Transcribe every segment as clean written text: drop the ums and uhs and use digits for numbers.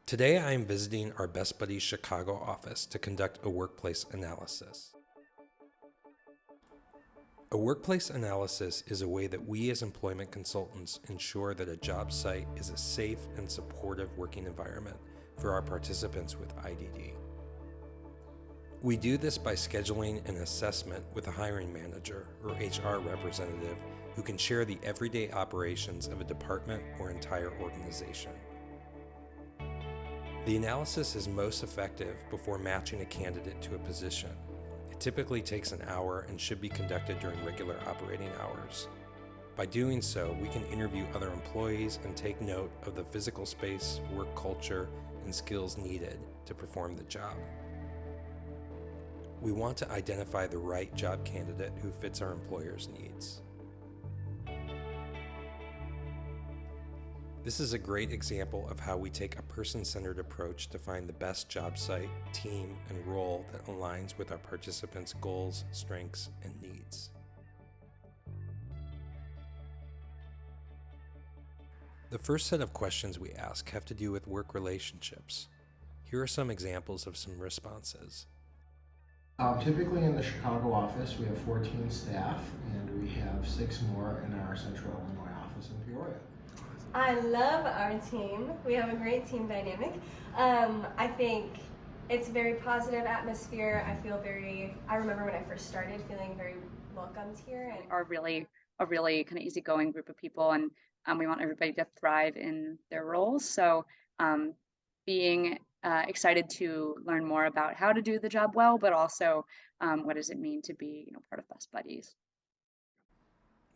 Today I am visiting our Best Buddies Chicago office to conduct a workplace analysis. A workplace analysis is a way that we as employment consultants ensure that a job site is a safe and supportive working environment for our participants with IDD. We do this by scheduling an assessment with a hiring manager or HR representative who can share the everyday operations of a department or entire organization. The analysis is most effective before matching a candidate to a position. It typically takes an hour and should be conducted during regular operating hours. By doing so, we can interview other employees and take note of the physical space, work culture, and skills needed to perform the job. We want to identify the right job candidate who fits our employer's needs. This is a great example of how we take a person-centered approach to find the best job site, team, and role that aligns with our participants' goals, strengths, and needs. The first set of questions we ask have to do with work relationships. Here are some examples of some responses. Typically in the Chicago office, we have 14 staff, and we have 6 more in our Central Illinois office in Peoria. I love our team. We have a great team dynamic. I think it's a very positive atmosphere. I remember when I first started feeling very welcomed here. And are really a really kind of easygoing group of people, and we want everybody to thrive in their roles. So being excited to learn more about how to do the job well, but also what does it mean to be part of Best Buddies.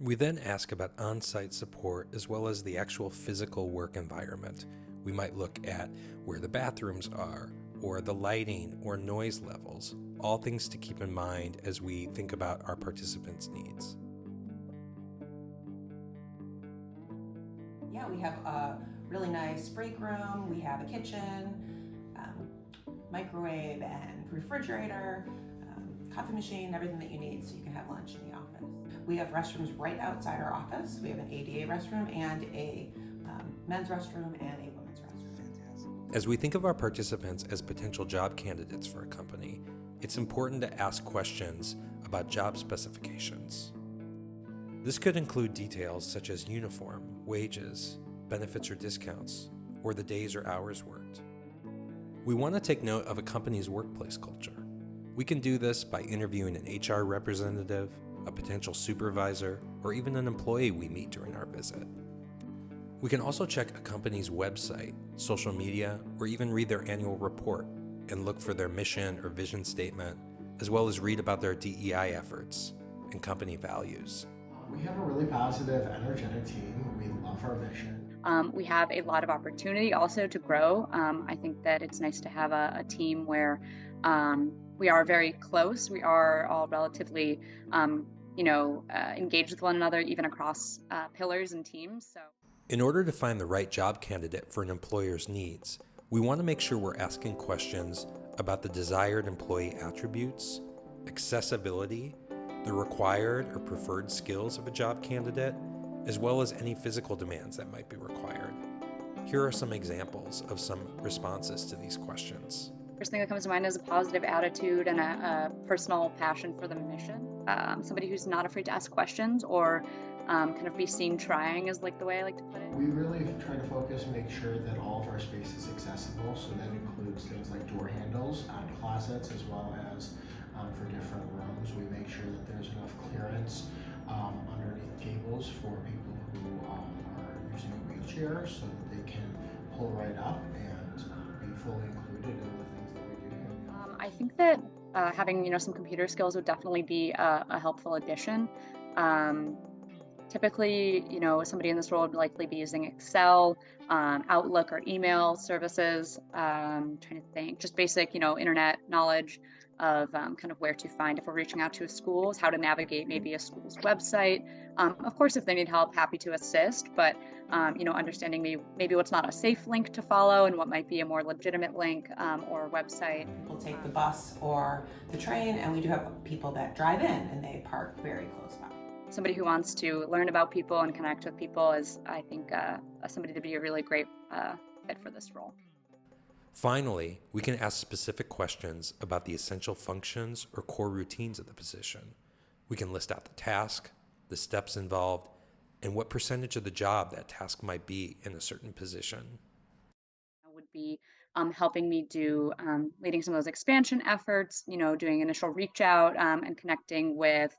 We then ask about on-site support as well as the actual physical work environment. We might look at where the bathrooms are, or the lighting or noise levels, all things to keep in mind as we think about our participants' needs. Yeah, we have a really nice break room, we have a kitchen, microwave and refrigerator, coffee machine, everything that you need so you can have lunch in the office. We have restrooms right outside our office. We have an ADA restroom and a men's restroom and a women's restroom. As we think of our participants as potential job candidates for a company, it's important to ask questions about job specifications. This could include details such as uniform, wages, benefits or discounts, or the days or hours worked. We want to take note of a company's workplace culture. We can do this by interviewing an HR representative, a potential supervisor, or even an employee we meet during our visit. We can also check a company's website, social media, or even read their annual report and look for their mission or vision statement, as well as read about their DEI efforts and company values. We have a really positive, energetic team. We love our mission. We have a lot of opportunity also to grow. I think that it's nice to have a team where we are very close. We are all relatively, engaged with one another, even across pillars and teams. So, in order to find the right job candidate for an employer's needs, we want to make sure we're asking questions about the desired employee attributes, accessibility, the required or preferred skills of a job candidate, as well as any physical demands that might be required. Here are some examples of some responses to these questions. First thing that comes to mind is a positive attitude and a personal passion for the mission. Somebody who's not afraid to ask questions or kind of be seen trying is like the way I like to put it. We really try to focus and make sure that all of our space is accessible, so that includes things like door handles on closets as well as for different rooms. We make sure that there's enough clearance underneath tables for people who are using a wheelchair so that they can pull right up and be fully included in the things that we do here. I think that having some computer skills would definitely be a helpful addition. Typically, somebody in this role would likely be using Excel, Outlook, or email services. Trying to think, just basic, internet knowledge of kind of where to find if we're reaching out to schools, how to navigate maybe a school's website. Of course, if they need help, happy to assist, but understanding maybe what's not a safe link to follow and what might be a more legitimate link or website. People take the bus or the train, and we do have people that drive in and they park very close by. Somebody who wants to learn about people and connect with people is, I think, somebody to be a really great fit for this role. Finally, we can ask specific questions about the essential functions or core routines of the position. We can list out the task, the steps involved, and what percentage of the job that task might be in a certain position. Would be helping me do leading some of those expansion efforts, doing initial reach out and connecting with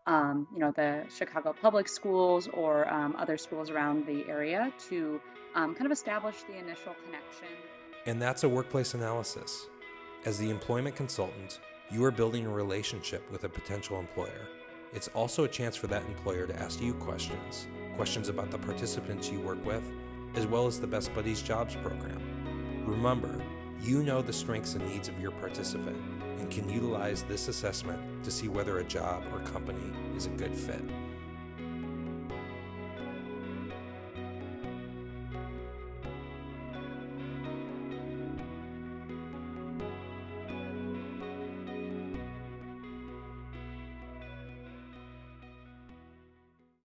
the Chicago public schools or other schools around the area to kind of establish the initial connection. And that's a workplace analysis. As the employment consultant, you are building a relationship with a potential employer. It's also a chance for that employer to ask you questions about the participants you work with, as well as the Best Buddies Jobs program. Remember, you know the strengths and needs of your participant and can utilize this assessment to see whether a job or company is a good fit.